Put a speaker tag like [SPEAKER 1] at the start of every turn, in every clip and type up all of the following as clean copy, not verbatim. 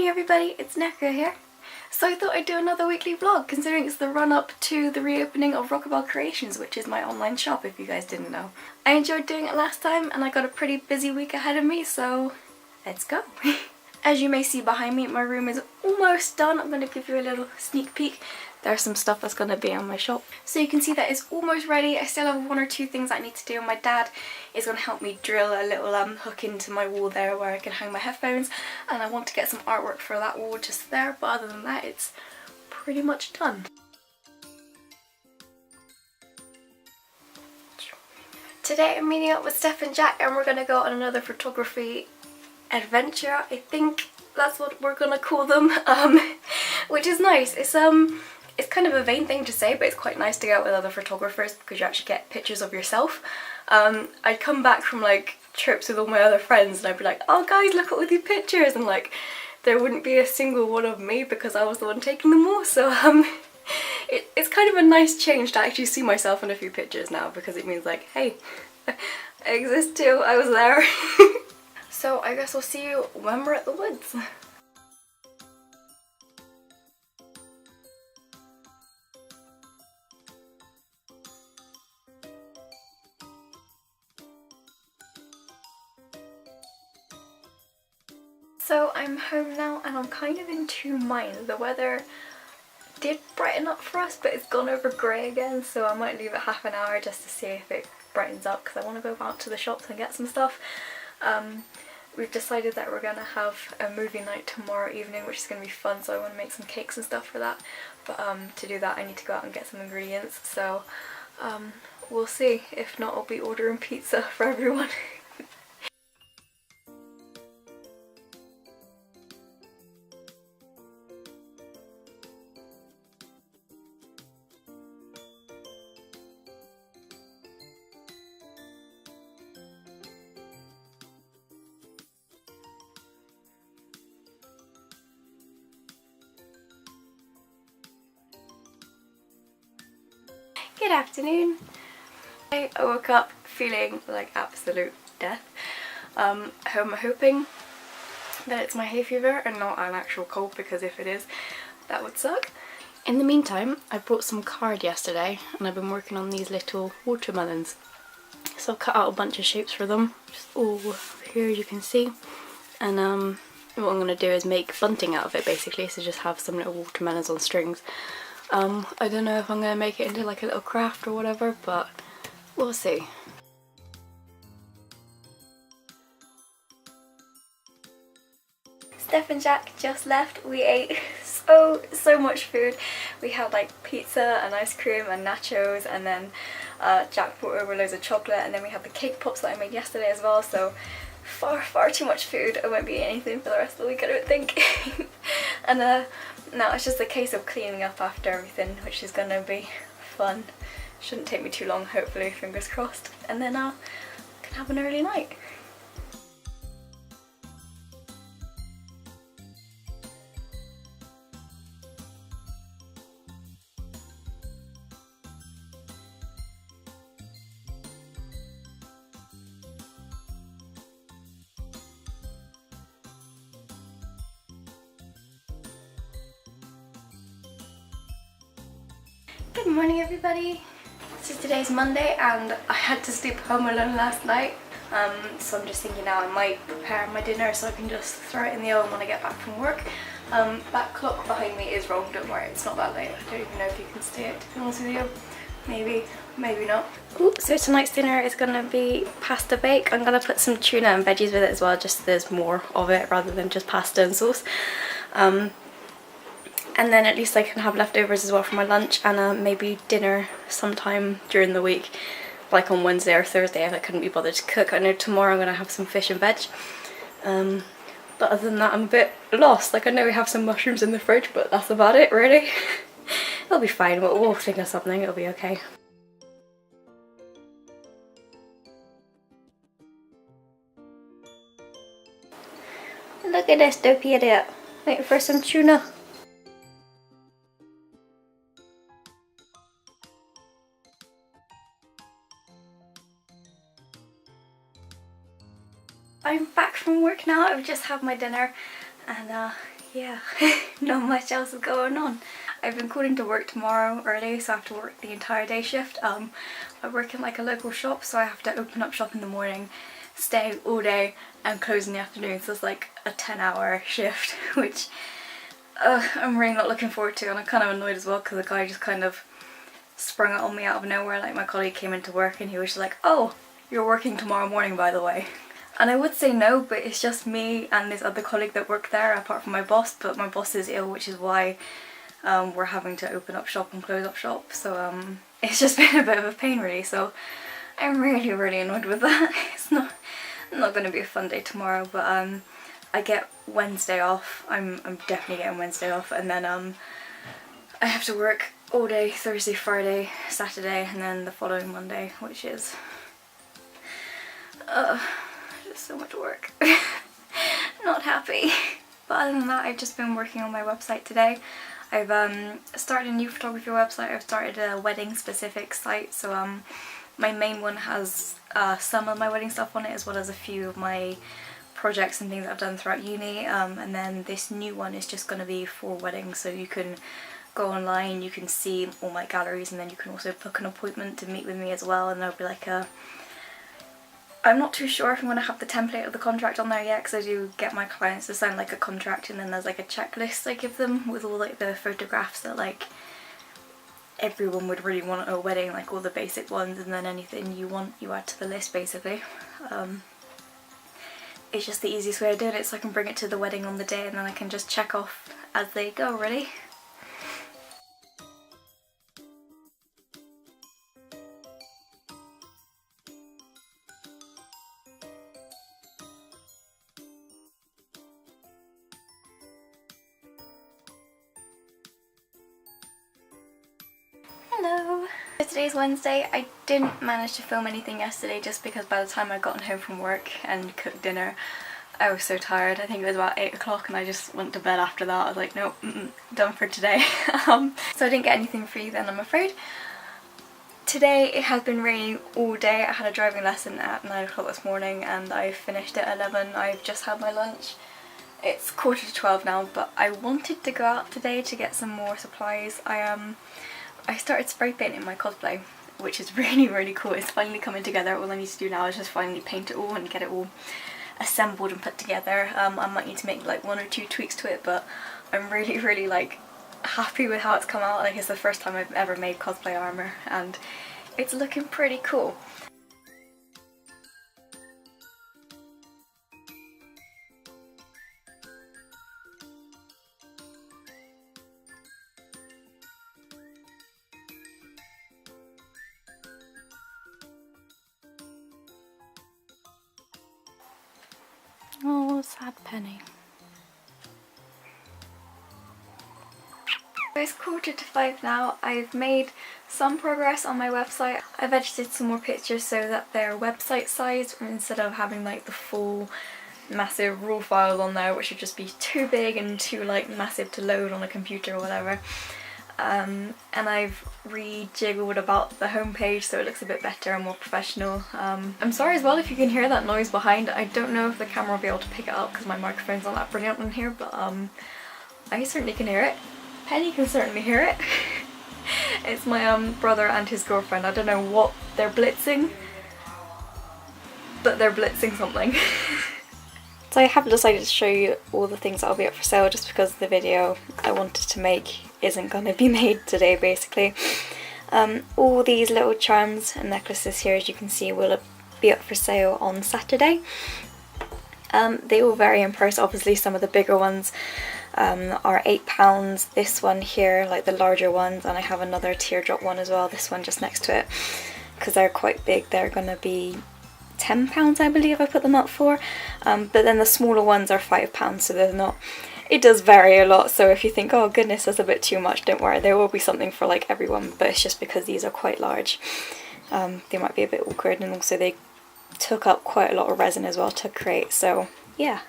[SPEAKER 1] morning everybody, it's Neko here. So I thought I'd do another weekly vlog considering it's the run up to the reopening of Rockabell Creations, which is my online shop if you guys didn't know. I enjoyed doing it last time and I got a pretty busy week ahead of me, so let's go. As you may see behind me, my room is almost done. I'm going to give you a little sneak peek. There's some stuff that's going to be on my shop. So you can see that it's almost ready. I still have one or two things I need to do. My dad is going to help me drill a little hook into my wall there where I can hang my headphones. And I want to get some artwork for that wall just there. But other than that, it's pretty much done. Today I'm meeting up with Steph and Jack and we're going to go on another photography adventure. I think that's what we're going to call them. Which is nice. It's kind of a vain thing to say, but it's quite nice to go out with other photographers because you actually get pictures of yourself. I'd come back from like trips with all my other friends and I'd be like, oh guys, look at all these pictures, and like there wouldn't be a single one of me because I was the one taking them all. So it's kind of a nice change to actually see myself in a few pictures now, because it means like, hey, I exist too, I was there. So I guess I'll see you when we're at the woods. So I'm home now and I'm kind of in two minds. The weather did brighten up for us, but it's gone over grey again, so I might leave it half an hour just to see if it brightens up because I want to go out to the shops and get some stuff. We've decided that we're going to have a movie night tomorrow evening, which is going to be fun, so I want to make some cakes and stuff for that. But to do that I need to go out and get some ingredients, so we'll see. If not, I'll be ordering pizza for everyone. Good afternoon. I woke up feeling like absolute death. I'm hoping that it's my hay fever and not an actual cold, because if it is, that would suck. In the meantime, I brought some card yesterday and I've been working on these little watermelons. So I've cut out a bunch of shapes for them, just all here as you can see. And what I'm going to do is make bunting out of it basically, so just have some little watermelons on strings. I don't know if I'm going to make it into like a little craft or whatever, but we'll see. Steph and Jack just left. We ate so much food. We had like pizza and ice cream and nachos, and then Jack brought over loads of chocolate, and then we had the cake pops that I made yesterday as well, so far too much food. I won't be eating anything for the rest of the week, I don't think. And now it's just a case of cleaning up after everything, which is gonna be fun. Shouldn't take me too long, hopefully, fingers crossed. And then I can have an early night. Good morning everybody! So today's Monday and I had to sleep home alone last night, so I'm just thinking now I might prepare my dinner so I can just throw it in the oven when I get back from work. That clock behind me is wrong, don't worry, it's not that late. I don't even know if you can see it, to be honest with you. Maybe not. Ooh, so tonight's dinner is going to be pasta bake. I'm going to put some tuna and veggies with it as well, just so there's more of it rather than just pasta and sauce. And then at least I can have leftovers as well for my lunch, and maybe dinner sometime during the week, like on Wednesday or Thursday if I couldn't be bothered to cook. I know tomorrow I'm going to have some fish and veg, but other than that I'm a bit lost. Like I know we have some mushrooms in the fridge, but that's about it really. It'll be fine, we'll think of something, it'll be okay. Look at this dopey idiot, waiting for some tuna. I'm back from work now. I've just had my dinner and yeah, not much else is going on. I've been called into work tomorrow early, so I have to work the entire day shift. I work in like a local shop, so I have to open up shop in the morning, stay all day and close in the afternoon, so it's like a 10-hour shift, which I'm really not looking forward to, and I'm kind of annoyed as well because the guy just kind of sprung it on me out of nowhere. Like, my colleague came into work and he was just like, "Oh, you're working tomorrow morning, by the way." And I would say no, but it's just me and this other colleague that work there apart from my boss, but my boss is ill, which is why we're having to open up shop and close up shop, so it's just been a bit of a pain really, so I'm really annoyed with that. It's not going to be a fun day tomorrow, but I get Wednesday off. I'm definitely getting Wednesday off, and then I have to work all day Thursday, Friday, Saturday, and then the following Monday, which is just so much work. Not happy. But other than that, I've just been working on my website today. I've started a new photography website. I've started a wedding specific site, so my main one has some of my wedding stuff on it, as well as a few of my projects and things that I've done throughout uni, and then this new one is just going to be for weddings, so you can go online, you can see all my galleries, and then you can also book an appointment to meet with me as well, and there'll be like a... I'm not too sure if I'm going to have the template of the contract on there yet, because I do get my clients to sign like a contract, and then there's like a checklist I give them with all like the photographs that like everyone would really want at a wedding, like all the basic ones, and then anything you want you add to the list basically. It's just the easiest way of doing it, so I can bring it to the wedding on the day and then I can just check off as they go really. Hello! So today's Wednesday. I didn't manage to film anything yesterday just because by the time I'd gotten home from work and cooked dinner I was so tired. I think it was about 8 o'clock and I just went to bed after that. I was like, nope, done for today. So I didn't get anything for you then, I'm afraid. Today it has been raining all day. I had a driving lesson at 9 o'clock this morning and I finished at 11. I've just had my lunch. It's 11:45 now, but I wanted to go out today to get some more supplies. I started spray painting my cosplay, which is really cool. It's finally coming together. All I need to do now is just finally paint it all and get it all assembled and put together. I might need to make like 1 or 2 tweaks to it, but I'm really like happy with how it's come out. Like, it's the first time I've ever made cosplay armour and it's looking pretty cool. Oh, sad Penny. It's 4:45 now. I've made some progress on my website. I've edited some more pictures so that they're website size instead of having like the full massive raw files on there, which would just be too big and too like massive to load on a computer or whatever. And I've rejiggled about the homepage so it looks a bit better and more professional. I'm sorry as well if you can hear that noise behind. I don't know if the camera will be able to pick it up because my microphone's not that brilliant in here, but I certainly can hear it. Penny can certainly hear it. It's my brother and his girlfriend. I don't know what they're blitzing, but they're blitzing something. So I have decided to show you all the things that will be up for sale just because the video I wanted to make isn't going to be made today basically. All these little charms and necklaces here, as you can see, will be up for sale on Saturday. They all vary in price. Obviously some of the bigger ones are £8. This one here, like the larger ones, and I have another teardrop one as well, this one just next to it, because they're quite big. They're going to be £10 I believe I put them up for, but then the smaller ones are £5, so there's not, it does vary a lot. So if you think, oh goodness, that's a bit too much, don't worry, there will be something for like everyone, but it's just because these are quite large, they might be a bit awkward, and also they took up quite a lot of resin as well to create, so yeah.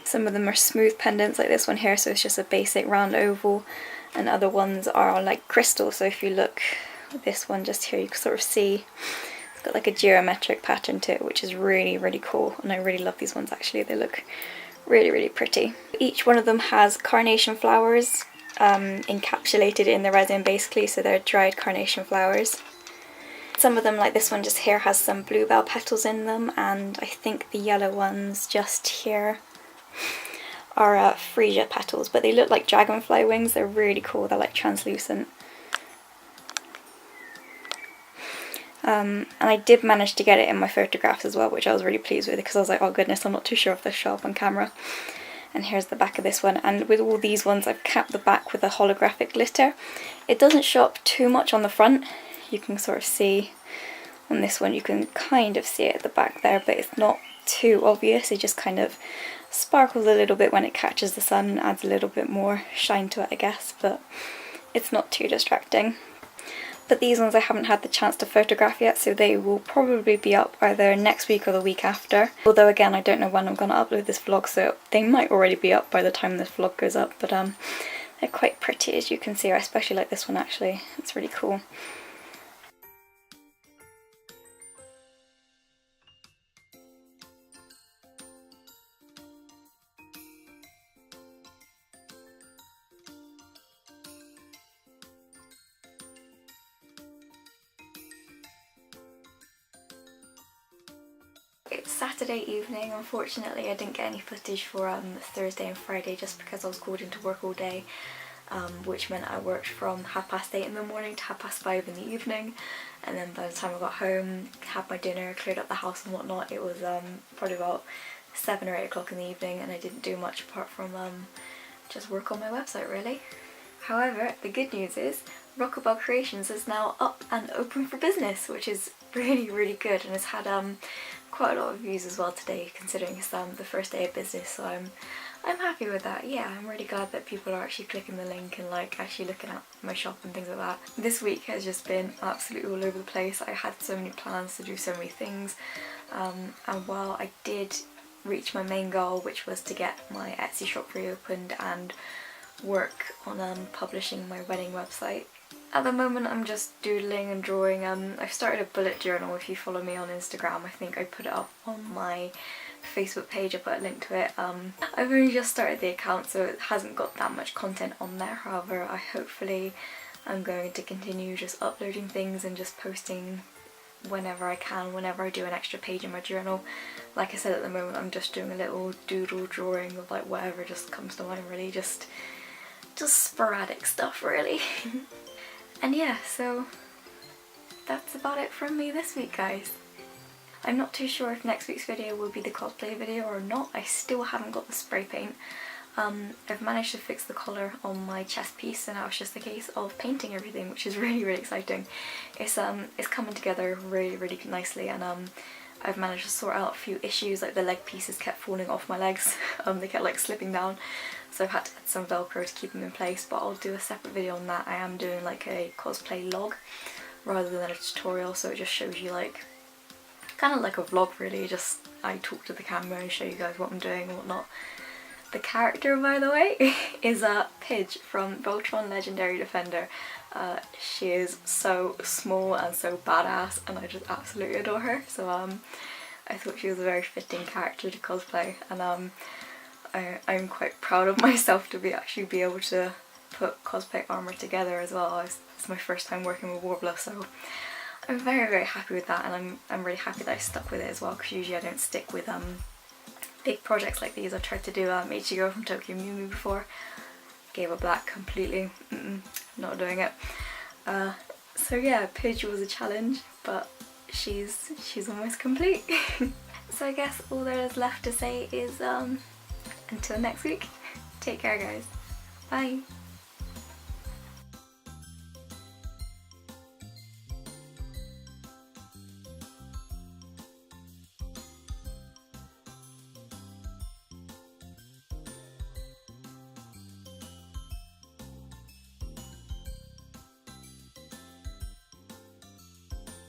[SPEAKER 1] Some of them are smooth pendants like this one here, so it's just a basic round oval, and other ones are like crystal. So if you look at this one just here, you can sort of see it's got like a geometric pattern to it, which is really cool, and I really love these ones actually. They look Really, really pretty. Each one of them has carnation flowers encapsulated in the resin basically, so they're dried carnation flowers. Some of them, like this one just here, has some bluebell petals in them, and I think the yellow ones just here are freesia petals, but they look like dragonfly wings. They're really cool. They're like translucent. And I did manage to get it in my photographs as well, which I was really pleased with, because I was like, oh goodness, I'm not too sure if they'll show up on camera. And here's the back of this one, and with all these ones I've capped the back with a holographic glitter. It doesn't show up too much on the front. You can sort of see on this one, you can kind of see it at the back there, but it's not too obvious. It just kind of sparkles a little bit when it catches the sun and adds a little bit more shine to it, I guess, but it's not too distracting. But these ones I haven't had the chance to photograph yet, so they will probably be up either next week or the week after. Although again, I don't know when I'm going to upload this vlog, so they might already be up by the time this vlog goes up, but they're quite pretty, as you can see. I especially like this one actually, it's really cool. It's Saturday evening. Unfortunately I didn't get any footage for Thursday and Friday just because I was called into work all day, which meant I worked from 8:30 in the morning to 5:30 in the evening, and then by the time I got home, had my dinner, cleared up the house and whatnot, it was probably about 7 or 8 o'clock in the evening, and I didn't do much apart from just work on my website really. However, the good news is Rockabell Creations is now up and open for business, which is really, really good, and it's had quite a lot of views as well today, considering it's the first day of business, so I'm happy with that. Yeah, I'm really glad that people are actually clicking the link and like actually looking at my shop and things like that. This week has just been absolutely all over the place. I had so many plans to do so many things, and while I did reach my main goal, which was to get my Etsy shop reopened and work on publishing my wedding website, at the moment I'm just doodling and drawing. I've started a bullet journal. If you follow me on Instagram, I think I put it up on my Facebook page, I put a link to it. I've only just started the account, so it hasn't got that much content on there. However, I'm going to continue just uploading things and just posting whenever I can, whenever I do an extra page in my journal. Like I said, at the moment I'm just doing a little doodle drawing of like whatever just comes to mind really, just sporadic stuff really. And yeah, so that's about it from me this week, guys. I'm not too sure if next week's video will be the cosplay video or not. I still haven't got the spray paint. I've managed to fix the colour on my chest piece, and now it's just a case of painting everything, which is really, really exciting. It's coming together really, really nicely, and I've managed to sort out a few issues, like the leg pieces kept falling off my legs. They kept like slipping down, so I've had to add some velcro to keep them in place, but I'll do a separate video on that. I am doing like a cosplay log rather than a tutorial, so it just shows you like kind of like a vlog really. Just I talk to the camera and show you guys what I'm doing and whatnot. The character, by the way, is Pidge from Voltron Legendary Defender. She is so small and so badass, and I just absolutely adore her, so I thought she was a very fitting character to cosplay, and I'm quite proud of myself to actually be able to put cosplay armour together as well. It's my first time working with Warbler, so I'm very, very happy with that, and I'm really happy that I stuck with it as well, because usually I don't stick with big projects like these. I've tried to do Ichigo from Tokyo Mew Mew before, gave up that completely, not doing it. So yeah, Pidge was a challenge, but she's almost complete. So I guess all there is left to say is until next week, take care guys, bye!